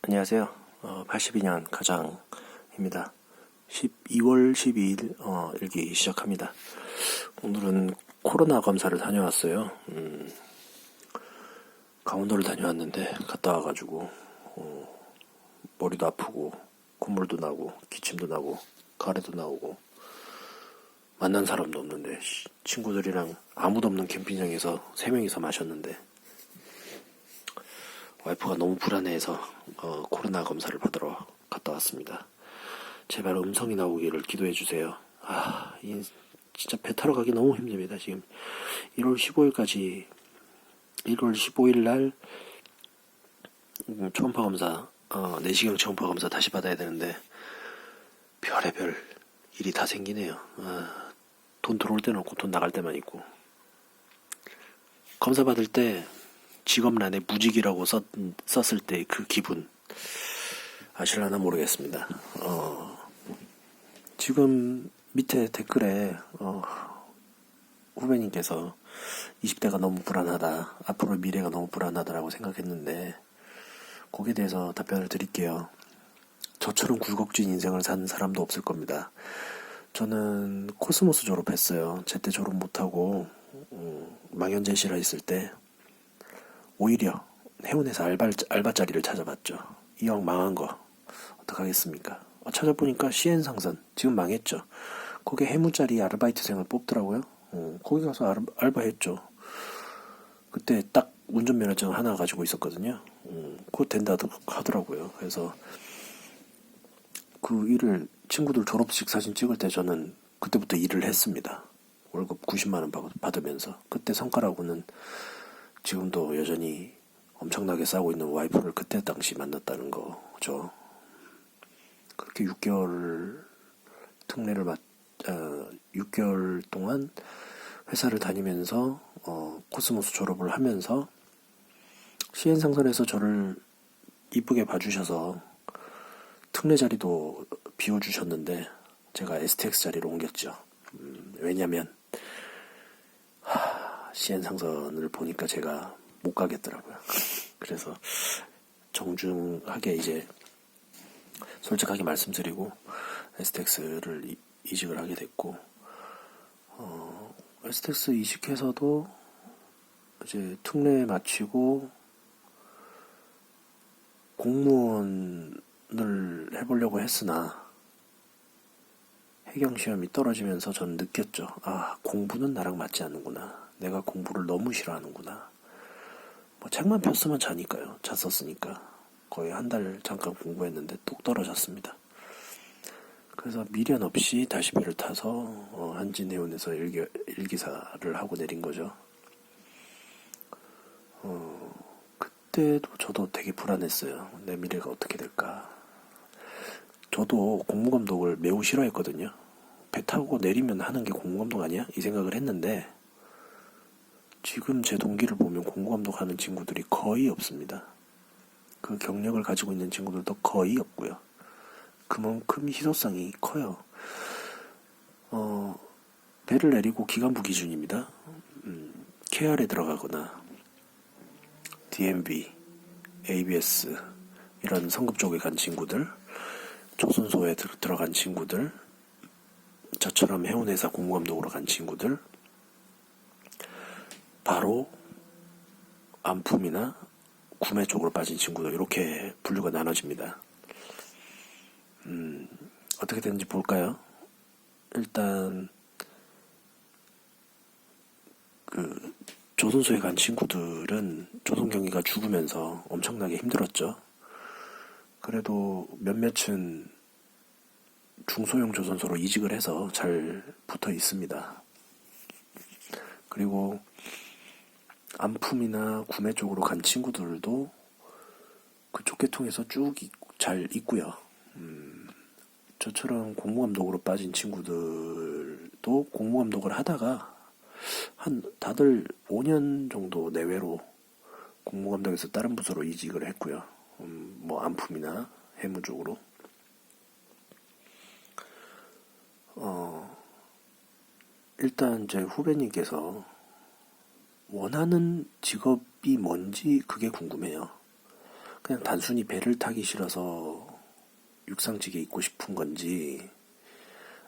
안녕하세요. 82년 가장입니다. 12월 12일 일기 시작합니다. 오늘은 코로나 검사를 다녀왔어요. 강원도를 다녀왔는데 갔다 와가지고 머리도 아프고 콧물도 나고 기침도 나고 가래도 나오고 만난 사람도 없는데 친구들이랑 아무도 없는 캠핑장에서 3명이서 마셨는데 와이프가 너무 불안해해서 코로나 검사를 받으러 갔다 왔습니다. 제발 음성이 나오기를 기도해 주세요. 진짜 배 타러 가기 너무 힘듭니다. 지금 1월 15일까지 1월 15일 날 초음파 검사, 내시경 초음파 검사 다시 받아야 되는데 별의별 일이 다 생기네요. 돈 들어올 때는 없고 돈 나갈 때만 있고. 검사 받을 때 직업란에 무직이라고 썼을 때 그 기분 아실라나 모르겠습니다. 지금 밑에 댓글에 후배님께서 20대가 너무 불안하다, 앞으로 미래가 너무 불안하다라고 생각했는데 거기에 대해서 답변을 드릴게요. 저처럼 굴곡진 인생을 산 사람도 없을 겁니다. 저는 코스모스 졸업했어요. 제때 졸업 못하고 망연자실화 있을 때 오히려 해운에서 알바 자리를 찾아봤죠. 이왕 망한 거 어떡하겠습니까? 찾아보니까 시엔상선 지금 망했죠. 거기 해무자리 아르바이트생을 뽑더라고요. 거기 가서 알바했죠. 그때 딱 운전면허증 하나 가지고 있었거든요. 그거 된다 하더라고요. 그래서 그 일을 친구들 졸업식 사진 찍을 때 저는 그때부터 일을 했습니다. 월급 90만 원 받으면서. 그때 성과라고는 지금도 여전히 엄청나게 싸우고 있는 와이프를 그때 당시 만났다는 거죠. 그렇게 6개월 6개월 동안 회사를 다니면서 코스모스 졸업을 하면서 시엔상선에서 저를 이쁘게 봐주셔서 특례 자리도 비워주셨는데 제가 STX 자리로 옮겼죠. 왜냐면 시엔상선을 보니까 제가 못 가겠더라고요. 그래서 정중하게 이제 솔직하게 말씀드리고 STX를 이직을 하게 됐고, STX 이직해서도 이제 특례 마치고 공무원을 해보려고 했으나 해경 시험이 떨어지면서 저는 느꼈죠. 공부는 나랑 맞지 않는구나. 내가 공부를 너무 싫어하는구나. 책만 폈으면 자니까요. 잤었으니까. 거의 한 달 잠깐 공부했는데 뚝 떨어졌습니다. 그래서 미련 없이 다시 배를 타서 한진해운에서 일기사를 하고 내린 거죠. 그때도 저도 되게 불안했어요. 내 미래가 어떻게 될까. 저도 공무감독을 매우 싫어했거든요. 배 타고 내리면 하는 게 공무감독 아니야? 이 생각을 했는데 지금 제 동기를 보면 공무감독 하는 친구들이 거의 없습니다. 그 경력을 가지고 있는 친구들도 거의 없고요. 그만큼 희소성이 커요. 배를 내리고 기간부 기준입니다. KR에 들어가거나 DMB, ABS 이런 성급 쪽에 간 친구들, 조선소에 들어간 친구들, 저처럼 해운회사 공무감독으로 간 친구들, 바로 안품이나 구매 쪽으로 빠진 친구들, 이렇게 분류가 나눠집니다. 어떻게 되는지 볼까요? 일단 그 조선소에 간 친구들은 조선경위가 죽으면서 엄청나게 힘들었죠. 그래도 몇몇은 중소형 조선소로 이직을 해서 잘 붙어 있습니다. 그리고 안품이나 구매 쪽으로 간 친구들도 그쪽 계통에서 쭉 잘 있고요. 저처럼 공무감독으로 빠진 친구들도 공무감독을 하다가 다들 5년 정도 내외로 공무감독에서 다른 부서로 이직을 했고요. 안품이나 해무 쪽으로. 일단 제 후배님께서 원하는 직업이 뭔지 그게 궁금해요. 그냥 단순히 배를 타기 싫어서 육상직에 있고 싶은 건지,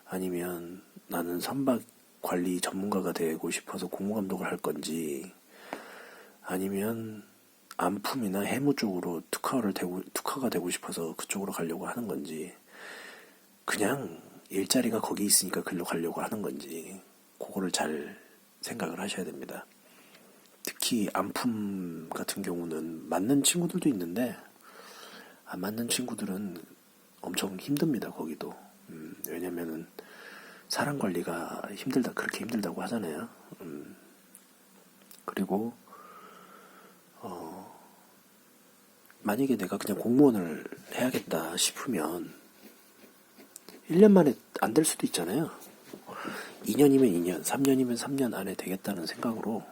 아니면 나는 선박 관리 전문가가 되고 싶어서 공무감독을 할 건지, 아니면 안품이나 해무 쪽으로 특화가 되고 싶어서 그쪽으로 가려고 하는 건지, 그냥 일자리가 거기 있으니까 글로 가려고 하는 건지, 그거를 잘 생각을 하셔야 됩니다. 특히 안품 같은 경우는 맞는 친구들도 있는데, 안 맞는 친구들은 엄청 힘듭니다, 거기도. 왜냐면은 사람 관리가 그렇게 힘들다고 하잖아요. 그리고 만약에 내가 그냥 공무원을 해야겠다 싶으면 1년 만에 안 될 수도 있잖아요. 2년이면 2년, 3년이면 3년 안에 되겠다는 생각으로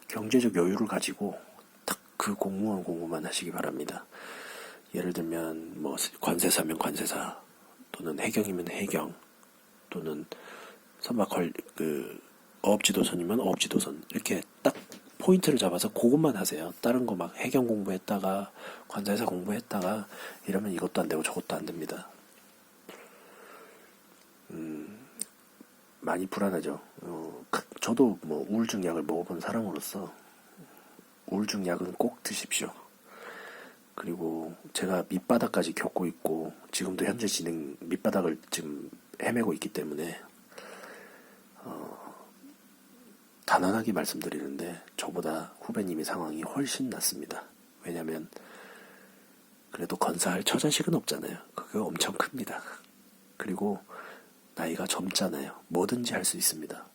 경제적 여유를 가지고 딱 그 공무만 하시기 바랍니다. 예를 들면 뭐 관세사면 관세사, 또는 해경이면 해경, 또는 어업지도선이면 어업지도선, 이렇게 딱 포인트를 잡아서 그것만 하세요. 다른 거 막 해경 공부했다가 관세사 공부했다가 이러면 이것도 안 되고 저것도 안 됩니다. 많이 불안하죠. 저도 뭐 우울증 약을 먹어본 사람으로서 우울증 약은 꼭 드십시오. 그리고 제가 밑바닥까지 겪고 있고 지금도 현재 밑바닥을 지금 헤매고 있기 때문에 단언하게 말씀드리는데 저보다 후배님이 상황이 훨씬 낫습니다. 왜냐면 그래도 건사할 처자식은 없잖아요. 그게 엄청 큽니다. 그리고 나이가 젊잖아요. 뭐든지 할 수 있습니다.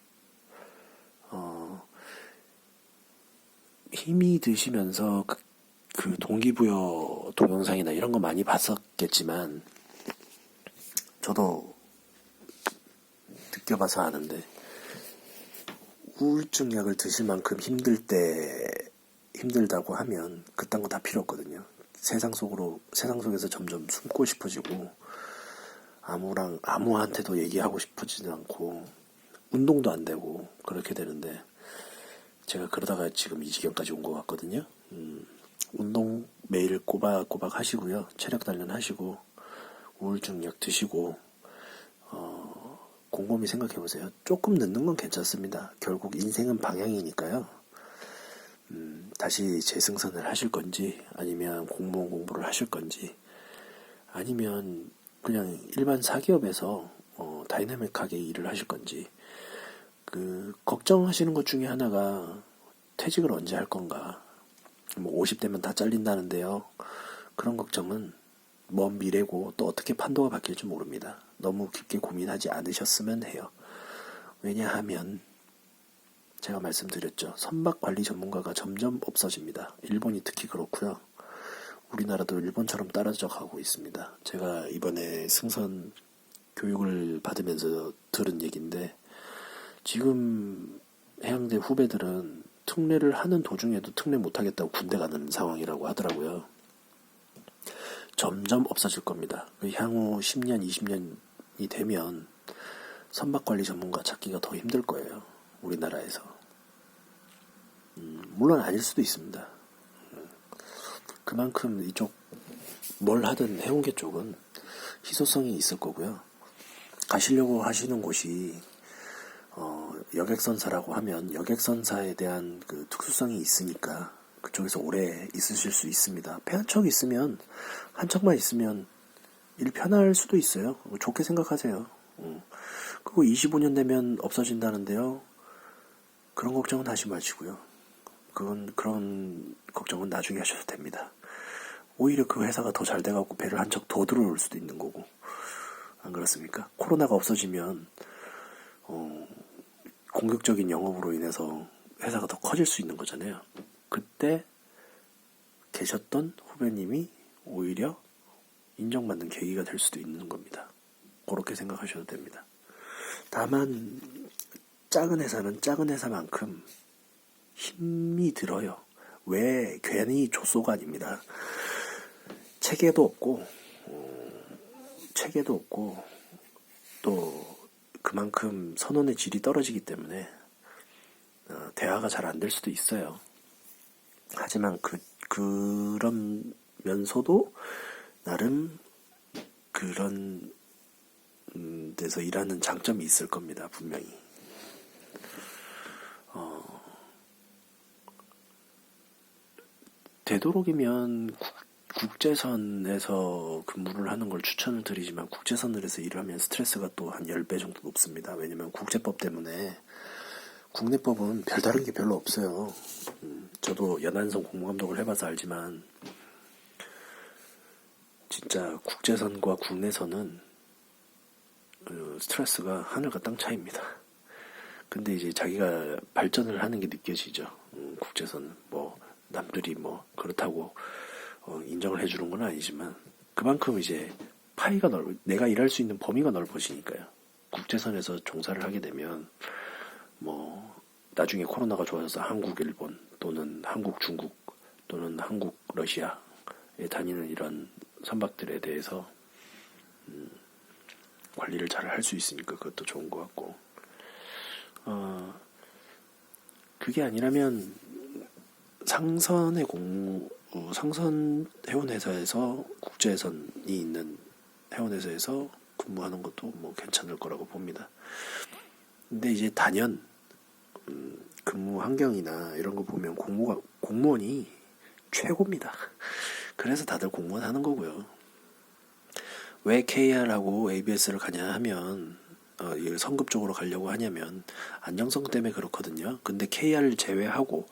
힘이 드시면서 그 동기부여 동영상이나 이런 거 많이 봤었겠지만 저도 느껴봐서 아는데, 우울증 약을 드실 만큼 힘들다고 하면 그딴 거 다 필요 없거든요. 세상 속에서 점점 숨고 싶어지고 아무한테도 얘기하고 싶어지지 않고 운동도 안 되고 그렇게 되는데, 제가 그러다가 지금 이 지경까지 온 것 같거든요. 운동 매일 꼬박꼬박 하시고요. 체력 단련 하시고 우울증 약 드시고 곰곰이 생각해보세요. 조금 늦는 건 괜찮습니다. 결국 인생은 방향이니까요. 다시 재승선을 하실 건지, 아니면 공무원 공부를 하실 건지, 아니면 그냥 일반 사기업에서 다이나믹하게 일을 하실 건지, 걱정하시는 것 중에 하나가 퇴직을 언제 할 건가. 뭐 50대면 다 잘린다는데요. 그런 걱정은 먼 미래고 또 어떻게 판도가 바뀔지 모릅니다. 너무 깊게 고민하지 않으셨으면 해요. 왜냐하면 제가 말씀드렸죠. 선박 관리 전문가가 점점 없어집니다. 일본이 특히 그렇고요. 우리나라도 일본처럼 따라져 가고 있습니다. 제가 이번에 승선 교육을 받으면서 들은 얘기인데, 지금 해양대 후배들은 특례를 하는 도중에도 특례 못하겠다고 군대 가는 상황이라고 하더라고요. 점점 없어질 겁니다. 향후 10년, 20년이 되면 선박관리 전문가 찾기가 더 힘들 거예요. 우리나라에서. 물론 아닐 수도 있습니다. 그만큼 이쪽 뭘 하든 해운계 쪽은 희소성이 있을 거고요. 가시려고 하시는 곳이 여객선사라고 하면 여객선사에 대한 그 특수성이 있으니까 그쪽에서 오래 있으실 수 있습니다. 배 한 척 있으면, 한 척만 있으면 일 편할 수도 있어요. 좋게 생각하세요. 그거 25년 되면 없어진다는데요. 그런 걱정은 하지 마시고요. 그런 걱정은 나중에 하셔도 됩니다. 오히려 그 회사가 더 잘 돼갖고 배를 한 척 더 들어올 수도 있는 거고. 안 그렇습니까? 코로나가 없어지면 공격적인 영업으로 인해서 회사가 더 커질 수 있는 거잖아요. 그때 계셨던 후배님이 오히려 인정받는 계기가 될 수도 있는 겁니다. 그렇게 생각하셔도 됩니다. 다만 작은 회사는 작은 회사만큼 힘이 들어요. 왜? 괜히 조소가 아닙니다. 체계도 없고 또 그만큼 선원의 질이 떨어지기 때문에 대화가 잘 안 될 수도 있어요. 하지만 그런 있으면서도 나름 그런 데서 일하는 장점이 있을 겁니다. 분명히. 되도록이면 국제선에서 근무를 하는 걸 추천을 드리지만 국제선에서 일을 하면 스트레스가 또 한 10배 정도 높습니다. 왜냐면 국제법 때문에 국내법은 별다른 게 별로 없어요. 저도 연안선 공무감독을 해봐서 알지만 진짜 국제선과 국내선은 스트레스가 하늘과 땅 차이입니다. 근데 이제 자기가 발전을 하는 게 느껴지죠. 국제선 뭐 남들이 뭐 그렇다고 인정을 해주는 건 아니지만 그만큼 이제 파이가 내가 일할 수 있는 범위가 넓어지니까요. 국제선에서 종사를 하게 되면 뭐 나중에 코로나가 좋아져서 한국 일본 또는 한국 중국 또는 한국 러시아에 다니는 이런 선박들에 대해서 관리를 잘 할 수 있으니까 그것도 좋은 것 같고 그게 아니라면 상선 해운회사에서 국제선이 있는 해운회사에서 근무하는 것도 뭐 괜찮을 거라고 봅니다. 근데 이제 단연 근무 환경이나 이런 거 보면 공무원이 최고입니다. 그래서 다들 공무원 하는 거고요. 왜 KR하고 ABS를 가냐 하면 성급 쪽으로 가려고 하냐면 안정성 때문에 그렇거든요. 근데 KR을 제외하고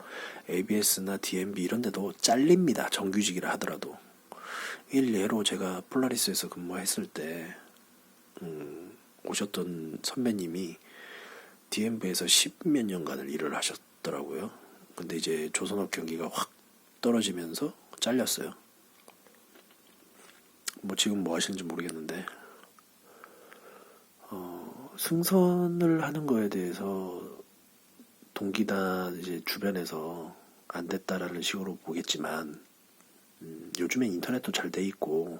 ABS나 DMB 이런 데도 잘립니다. 정규직이라 하더라도. 일례로 제가 폴라리스에서 근무했을 때 오셨던 선배님이 DMB에서 10몇 년간을 일을 하셨더라고요. 근데 이제 조선업 경기가 확 떨어지면서 잘렸어요. 뭐 지금 뭐 하시는지 모르겠는데 승선을 하는 거에 대해서 동기다 이제 주변에서 안 됐다라는 식으로 보겠지만 요즘엔 인터넷도 잘 돼 있고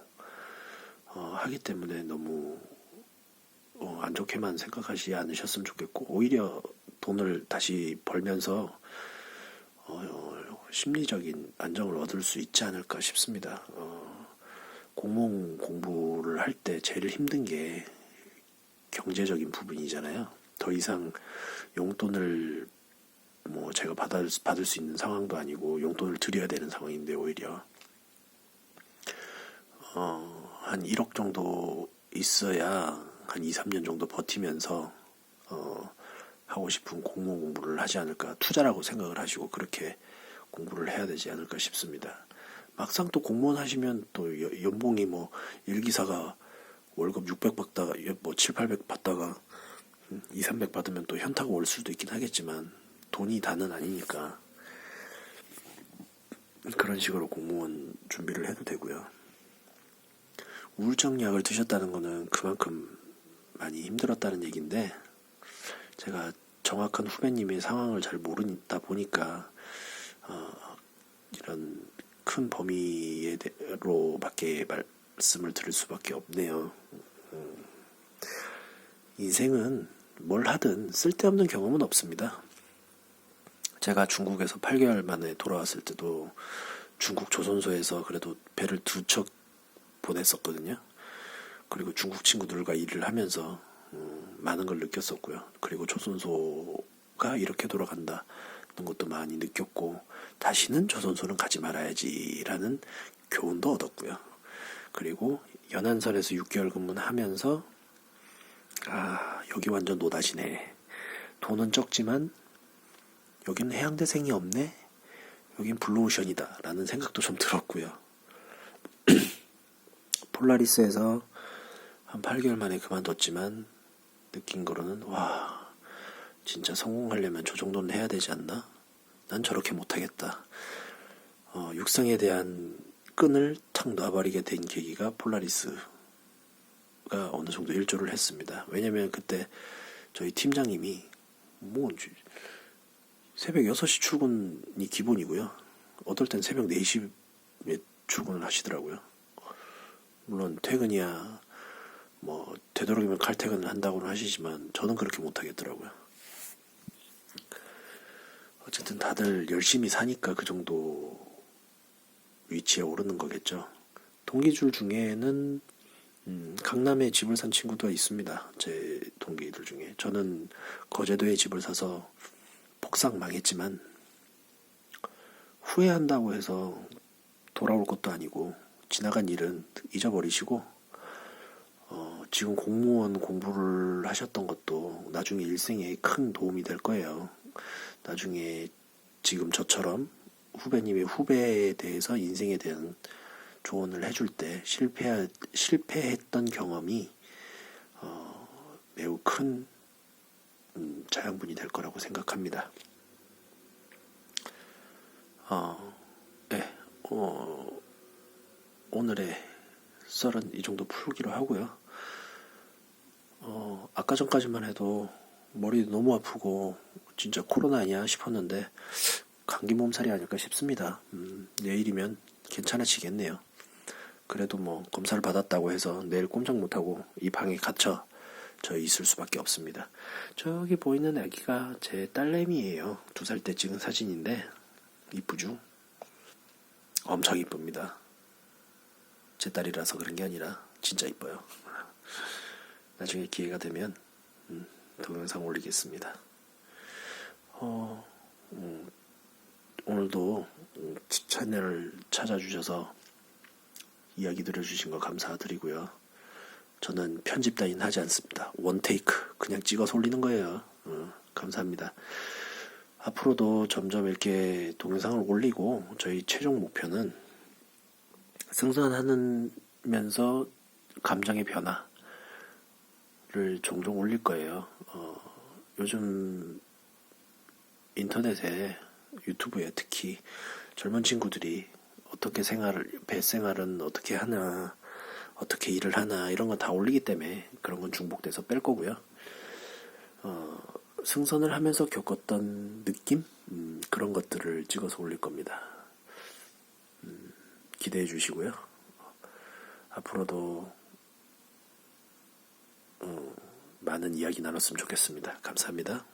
하기 때문에 너무 안 좋게만 생각하지 않으셨으면 좋겠고 오히려 돈을 다시 벌면서 심리적인 안정을 얻을 수 있지 않을까 싶습니다. 공무원 공부를 할 때 제일 힘든 게 경제적인 부분이잖아요. 더 이상 용돈을 뭐 제가 받을 수 있는 상황도 아니고 용돈을 드려야 되는 상황인데 오히려 한 1억 정도 있어야 한 2, 3년 정도 버티면서 하고 싶은 공무원 공부를 하지 않을까 투자라고 생각을 하시고 그렇게 공부를 해야 되지 않을까 싶습니다. 막상 또 공무원 하시면 또 연봉이 뭐 일기사가 월급 600 받다가 뭐 7, 800 받다가 2, 300 받으면 또 현타가 올 수도 있긴 하겠지만 돈이 다는 아니니까 그런 식으로 공무원 준비를 해도 되고요. 우울증 약을 드셨다는 거는 그만큼 많이 힘들었다는 얘기인데 제가 정확한 후배님의 상황을 잘 모르다 보니까 이런 큰 범위로밖에 말씀을 드릴 수밖에 없네요. 인생은 뭘 하든 쓸데없는 경험은 없습니다. 제가 중국에서 8개월 만에 돌아왔을 때도 중국 조선소에서 그래도 배를 2척 보냈었거든요. 그리고 중국 친구들과 일을 하면서 많은 걸 느꼈었고요. 그리고 조선소가 이렇게 돌아간다는 것도 많이 느꼈고 다시는 조선소는 가지 말아야지라는 교훈도 얻었고요. 그리고 연안선에서 6개월 근무를 하면서 여기 완전 노다지네. 돈은 적지만 여기는 해양대생이 없네. 여긴 블루오션이다 라는 생각도 좀 들었고요. 폴라리스에서 한 8개월 만에 그만뒀지만 느낀 거로는 진짜 성공하려면 저 정도는 해야 되지 않나? 난 저렇게 못하겠다. 육상에 대한 끈을 탁 놔버리게 된 계기가 폴라리스가 어느 정도 일조를 했습니다. 왜냐면 그때 저희 팀장님이 새벽 6시 출근이 기본이고요. 어떨 땐 새벽 4시에 출근을 하시더라고요. 물론 퇴근이야 뭐 되도록이면 칼퇴근을 한다고는 하시지만 저는 그렇게 못하겠더라고요. 어쨌든 다들 열심히 사니까 그 정도 위치에 오르는 거겠죠. 동기들 중에는 강남에 집을 산 친구도 있습니다. 제 동기들 중에. 저는 거제도에 집을 사서 폭삭 망했지만 후회한다고 해서 돌아올 것도 아니고 지나간 일은 잊어버리시고 지금 공무원 공부를 하셨던 것도 나중에 일생에 큰 도움이 될 거예요. 나중에 지금 저처럼 후배님의 후배에 대해서 인생에 대한 조언을 해줄 때 실패했던 경험이 매우 큰 자양분이 될 거라고 생각합니다. 네, 오늘의 썰은 이 정도 풀기로 하고요. 아까 전까지만 해도 머리도 너무 아프고 진짜 코로나 아니야 싶었는데 감기 몸살이 아닐까 싶습니다. 내일이면 괜찮아지겠네요. 그래도 뭐 검사를 받았다고 해서 내일 꼼짝 못하고 이 방에 갇혀 저 있을 수밖에 없습니다. 저기 보이는 아기가 제 딸내미예요. 2살 때 찍은 사진인데 이쁘죠? 엄청 이쁩니다. 제 딸이라서 그런 게 아니라 진짜 이뻐요. 나중에 기회가 되면 동영상 올리겠습니다. 오늘도 채널을 찾아주셔서 이야기 들어주신 거 감사드리고요. 저는 편집 따윈 하지 않습니다. 원테이크 그냥 찍어서 올리는 거예요. 감사합니다. 앞으로도 점점 이렇게 동영상을 올리고 저희 최종 목표는 승선하면서 감정의 변화를 종종 올릴 거예요. 요즘 인터넷에 유튜브에 특히 젊은 친구들이 어떻게 배 생활은 어떻게 하나, 어떻게 일을 하나 이런 거 다 올리기 때문에 그런 건 중복돼서 뺄 거고요. 승선을 하면서 겪었던 느낌? 그런 것들을 찍어서 올릴 겁니다. 기대해 주시고요. 앞으로도 많은 이야기 나눴으면 좋겠습니다. 감사합니다.